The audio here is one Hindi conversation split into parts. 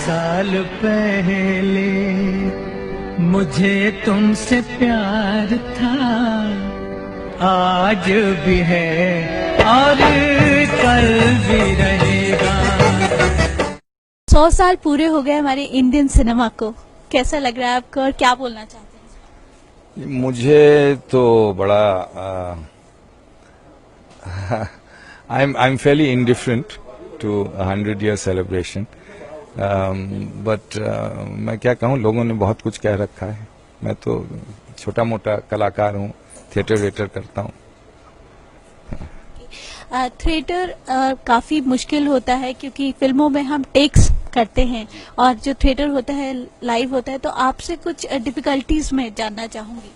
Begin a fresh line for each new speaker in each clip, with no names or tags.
साल पहले मुझे तुमसे प्यार था, आज भी है और कल भी रहेगा।
100 साल पूरे हो गए हमारे इंडियन सिनेमा को, कैसा लग रहा है आपको और क्या बोलना चाहते हैं?
मुझे तो बड़ा I am fairly indifferent to 100-year celebration, but मैं क्या कहूँ, लोगों ने बहुत कुछ कह रखा है। मैं तो छोटा मोटा कलाकार हूँ, थिएटर वेटर करता हूँ।
थिएटर काफी मुश्किल होता है क्योंकि फिल्मों में हम टेक्स करते हैं और जो थिएटर होता है लाइव होता है, तो आपसे कुछ डिफिकल्टीज में जानना चाहूंगी।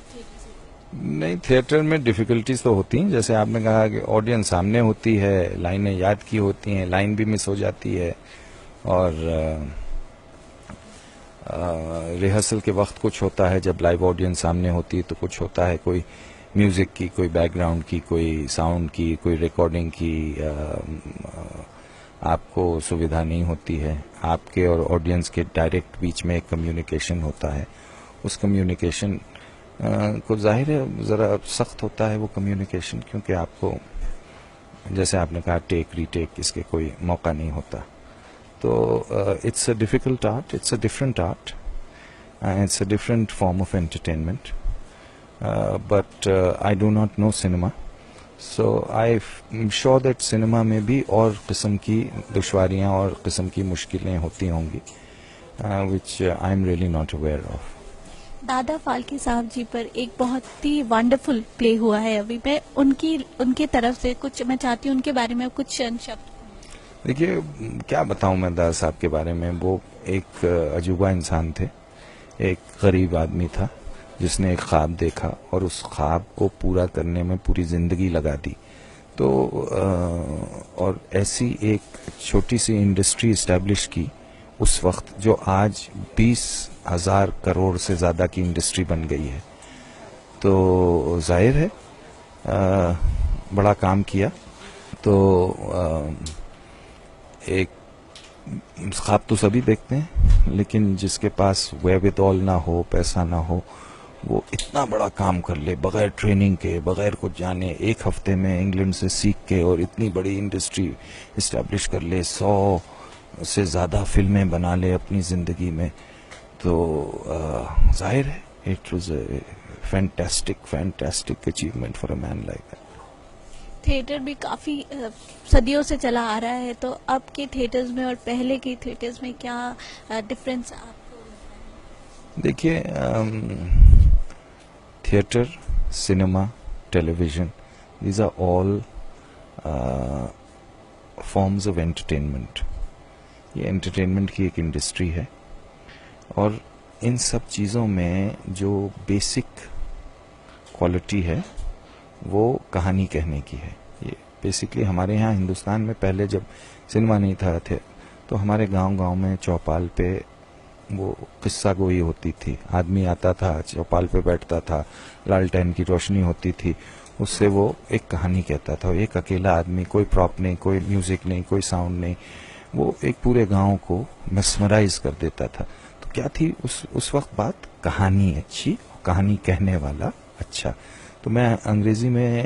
नहीं, थिएटर में डिफिकल्टीज तो होती हैं, जैसे आपने कहा कि ऑडियंस सामने होती है, लाइनें याद की होती हैं, लाइन भी मिस हो जाती है, और रिहर्सल के वक्त कुछ होता है, जब लाइव ऑडियंस सामने होती है तो कुछ होता है, कोई म्यूजिक की, कोई बैकग्राउंड की, कोई साउंड की, कोई रिकॉर्डिंग की आपको सुविधा नहीं होती है। आपके और ऑडियंस के डायरेक्ट बीच में एक कम्युनिकेशन होता है। उस कम्युनिकेशन को जाहिर है ज़रा सख्त होता है वो कम्युनिकेशन, क्योंकि आपको, जैसे आपने कहा, टेक रीटेक इसके कोई मौका नहीं होता। तो it's a difficult art, it's a different art, it's a different form of entertainment, but I do not know cinema, so I am sure that cinema में भी और किस्म की दुश्वारियाँ और किस्म की मुश्किलें होती होंगी, which I am really not aware of.
Dada Phalke साहब जी पर एक बहुत ही वंडरफुल प्ले हुआ है अभी। मैं उनकी तरफ से कुछ, मैं चाहती हूँ उनके बारे में कुछ चंद शब्द।
देखिए, क्या बताऊं मैं दादा साहब के बारे में। वो एक अजूबा इंसान थे, एक गरीब आदमी था जिसने एक ख्वाब देखा और उस ख्वाब को पूरा करने में पूरी जिंदगी लगा दी। तो और ऐसी एक छोटी सी इंडस्ट्री इस्टेब्लिश की उस वक्त, जो आज 20,000 करोड़ से ज्यादा की इंडस्ट्री बन गई है। तो जाहिर है बड़ा काम किया। तो एक ख्वाब तो सभी देखते हैं, लेकिन जिसके पास वेविदॉल ना हो, पैसा ना हो, वो इतना बड़ा काम कर ले बगैर ट्रेनिंग के, बगैर कुछ जाने, एक हफ्ते में इंग्लैंड से सीख के और इतनी बड़ी इंडस्ट्री इस्टेब्लिश कर ले, 100 से ज़्यादा फिल्में बना ले अपनी ज़िंदगी में। तो जाहिर है it was a fantastic achievement for a man like that.
Theatre भी काफी सदियों से चला आ रहा है, तो अब के थिएटर्स में और पहले के थिएटर्स में क्या डिफरेंस आपको?
देखिए, theatre, cinema, television, these are all forms of entertainment. ये एंटरटेनमेंट की एक इंडस्ट्री है, और इन सब चीज़ों में जो बेसिक क्वालिटी है वो कहानी कहने की है। ये बेसिकली हमारे यहाँ हिंदुस्तान में पहले जब सिनेमा नहीं था तो हमारे गांव में चौपाल पे वो किस्सा गोई होती थी। आदमी आता था, चौपाल पे बैठता था, लालटेन की रोशनी होती थी, उससे वो एक कहानी कहता था। एक अकेला आदमी, कोई प्रॉप नहीं, कोई म्यूजिक नहीं, कोई साउंड नहीं, वो एक पूरे गांव को मेस्मराइज कर देता था। तो क्या थी उस वक्त बात? कहानी अच्छी, कहानी कहने वाला अच्छा। तो मैं अंग्रेजी में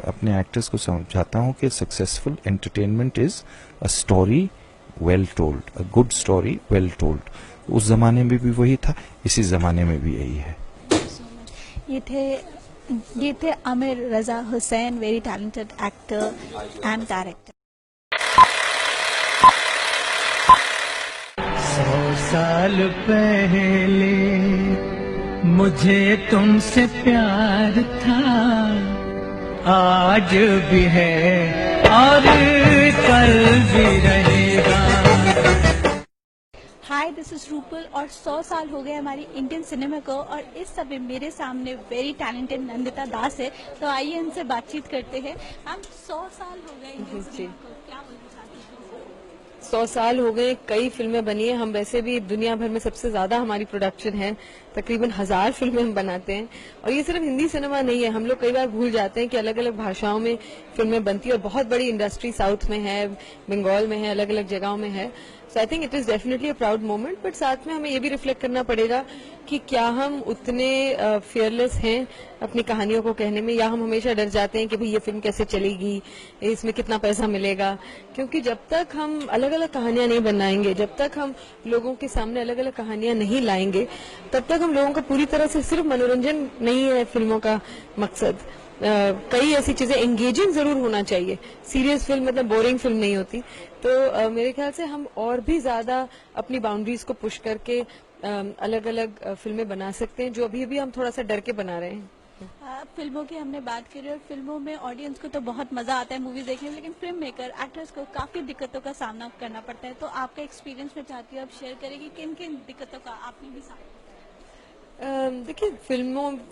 अपने एक्टर्स को समझाता हूँ कि successful entertainment is a story well told, a good story well told. उस जमाने में भी वही था, इसी जमाने में भी यही है।
ये थे Aamir Raza Hussain, very talented actor and director.
100 साल पहले मुझे तुमसे प्यार था, आज भी है और कल भी रहेगा।
हाय, दिस इज रूपल और 100 साल हो गए हमारी इंडियन सिनेमा को, और इस समय मेरे सामने वेरी टैलेंटेड नंदिता दास है। तो आइए इनसे बातचीत करते हैं। हम 100 साल हो गए इंडियन सिनेमा को, क्या बोलना चाहते हैं?
100 साल हो गए, कई फिल्में बनी है। हम वैसे भी दुनिया भर में सबसे ज्यादा हमारी प्रोडक्शन है, तकरीबन 1000 फिल्में हम बनाते हैं। और ये सिर्फ हिंदी सिनेमा नहीं है, हम लोग कई बार भूल जाते हैं कि अलग अलग भाषाओं में फिल्में बनती है और बहुत बड़ी इंडस्ट्री साउथ में है, बंगाल में है, अलग अलग जगहों में है। So I think it is definitely a proud moment, but साथ में हमें ये भी रिफ्लेक्ट करना पड़ेगा कि क्या हम उतने फियरलेस हैं अपनी कहानियों को कहने में, या हम हमेशा डर जाते हैं कि भाई ये फिल्म कैसे चलेगी, इसमें कितना पैसा मिलेगा। क्योंकि जब तक हम अलग अलग कहानियां नहीं बनाएंगे, जब तक हम लोगों के सामने अलग अलग कहानियां नहीं लाएंगे, तब तक हम लोगों का पूरी तरह से सिर्फ मनोरंजन नहीं है फिल्मों का मकसद। कई ऐसी चीजें, एंगेजिंग जरूर होना चाहिए, सीरियस फिल्म मतलब बोरिंग फिल्म नहीं होती। तो मेरे ख्याल से हम और भी ज्यादा अपनी बाउंड्रीज को पुश करके अलग अलग फिल्में बना सकते हैं, जो अभी भी हम थोड़ा सा डर के बना रहे हैं।
फिल्मों की हमने बात करी और फिल्मों में ऑडियंस को तो बहुत मजा आता है मूवी देखने में, लेकिन फिल्म मेकर एक्टर्स को काफी दिक्कतों का सामना करना पड़ता है। तो आपका एक्सपीरियंस में चाहती हूँ आप शेयर करेंगे किन किन दिक्कतों का आपने भी सामना?
देखिए,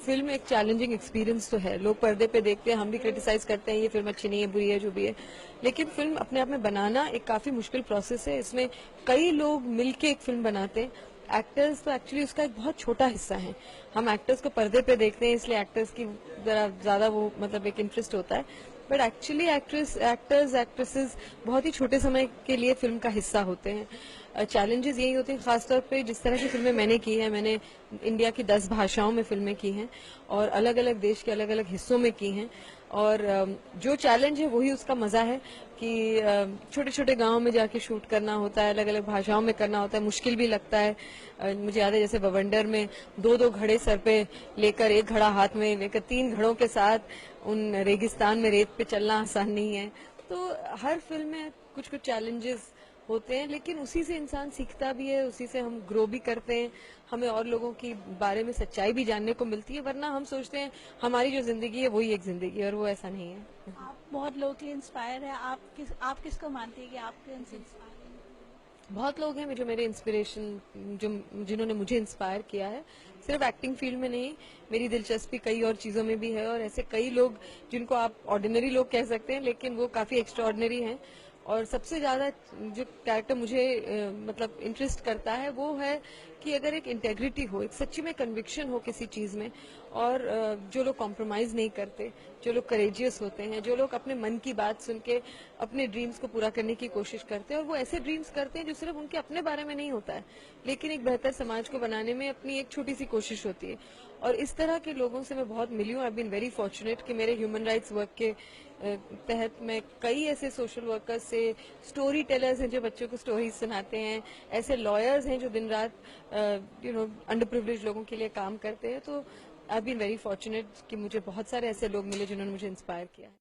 फिल्म एक चैलेंजिंग एक्सपीरियंस तो है। लोग पर्दे पे देखते हैं, हम भी क्रिटिसाइज करते हैं ये फिल्म अच्छी नहीं है, बुरी है, जो भी है, लेकिन फिल्म अपने आप में बनाना एक काफी मुश्किल प्रोसेस है। इसमें कई लोग मिलके एक फिल्म बनाते हैं। एक्टर्स तो एक्चुअली उसका एक बहुत छोटा हिस्सा है। हम एक्टर्स को पर्दे पे देखते हैं, इसलिए एक्टर्स की जरा ज्यादा वो मतलब एक इंटरेस्ट होता है, बट एक्चुअली एक्टर्स एक्ट्रेसेस बहुत ही छोटे समय के लिए फिल्म का हिस्सा होते हैं। चैलेंजेस यही होते हैं, खासतौर पे जिस तरह की फिल्में मैंने की है, मैंने इंडिया की 10 भाषाओं में फिल्में की हैं और अलग अलग देश के अलग अलग हिस्सों में की हैं। और जो चैलेंज है वही उसका मजा है कि छोटे छोटे गांवों में जाके शूट करना होता है, अलग अलग भाषाओं में करना होता है, मुश्किल भी लगता है। मुझे याद है जैसे बवंडर में 2-2 घड़े सर पे लेकर, एक घड़ा हाथ में लेकर, 3 घड़ों के साथ उन रेगिस्तान में रेत पे चलना आसान नहीं है। तो हर फिल्म में कुछ कुछ चैलेंजेस होते हैं, लेकिन उसी से इंसान सीखता भी है, उसी से हम ग्रो भी करते हैं, हमें और लोगों की बारे में सच्चाई भी जानने को मिलती है। वरना हम सोचते हैं हमारी जो जिंदगी है वही एक जिंदगी है, और वो ऐसा नहीं है।
आप बहुत लोकली इंस्पायर है, आप किसको मानती है कि आप इनसे इंस्पायर हैं?
बहुत लोग हैं जो मेरे इंस्पिरेशन, जिन्होंने मुझे इंस्पायर किया है। सिर्फ एक्टिंग फील्ड में नहीं, मेरी दिलचस्पी कई और चीजों में भी है, और ऐसे कई लोग जिनको आप ऑर्डिनरी लोग कह सकते हैं, लेकिन वो काफी एक्स्ट्राऑर्डिनरी हैं। और सबसे ज्यादा जो कैरेक्टर मुझे मतलब इंटरेस्ट करता है वो है कि अगर एक इंटेग्रिटी हो, एक सच्ची में कन्विक्शन हो किसी चीज में, और जो लोग कॉम्प्रोमाइज नहीं करते, जो लोग करेजियस होते हैं, जो लोग अपने मन की बात सुन के अपने ड्रीम्स को पूरा करने की कोशिश करते हैं, और वो ऐसे ड्रीम्स करते हैं जो सिर्फ उनके अपने बारे में नहीं होता है, लेकिन एक बेहतर समाज को बनाने में अपनी एक छोटी सी कोशिश होती है। और इस तरह के लोगों से मैं बहुत मिली हूँ। आई बीन वेरी फॉर्चुनेट कि मेरे ह्यूमन राइट्स वर्क के तहत मैं कई ऐसे सोशल वर्कर्स से, स्टोरी टेलर्स हैं जो बच्चों को स्टोरीज सुनाते हैं, ऐसे लॉयर्स हैं जो दिन रात अंडर प्रिविलेज लोगों के लिए काम करते हैं। तो आई बीन वेरी फॉर्चुनेट कि मुझे बहुत सारे ऐसे लोग मिले जिन्होंने मुझे इंस्पायर किया है।